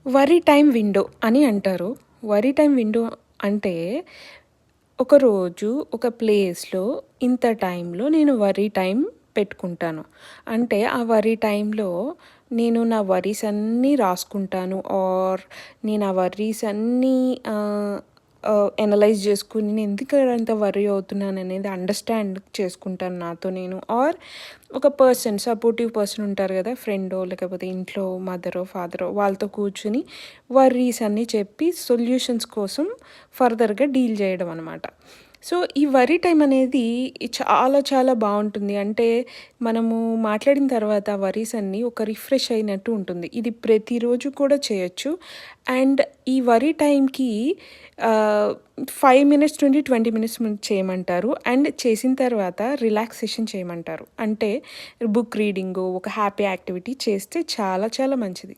Worry time window అని అంటారు. Worry time window అంటే, ఒకరోజు ఒక ప్లేస్‌లో ఇంత టైంలో నేను వరీ టైం పెట్టుకుంటాను. అంటే ఆ వరీ టైంలో నేను నా వరీస్ అన్నీ రాసుకుంటాను. నేను ఆ వరీస్ అన్నీ ఎనలైజ్ చేసుకొని నేను ఎందుకు అంత వరీ అవుతున్నాననేది అండర్‌స్టాండ్ చేసుకుంటాను నాతో నేను. ఒక సపోర్టివ్ పర్సన్ ఉంటారు కదా! ఫ్రెండో లేకపోతే ఇంట్లో మదరో, ఫాదరో వాళ్ళతో కూర్చొని వర్రీస్ అన్నీ చెప్పి సొల్యూషన్స్ కోసం ఫర్దర్‌గా డీల్ చేయడం అనమాట. సో, ఈ వరీ టైం అనేది చాలా చాలా బావుంటుంది. అంటే మనము మాట్లాడిన తర్వాత వరీస్ అన్నీ ఒక రిఫ్రెష్ అయినట్టు ఉంటుంది. ఇది ప్రతిరోజు కూడా చేయొచ్చు. అండ్ ఈ వరీ టైంకి 5 మినిట్స్ నుండి 20 మినిట్స్ చేయమంటారు. అండ్ చేసిన తర్వాత రిలాక్సేషన్ చేయమంటారు. అంటే బుక్ రీడింగో, ఒక హ్యాపీ యాక్టివిటీ చేస్తే చాలా చాలా మంచిది.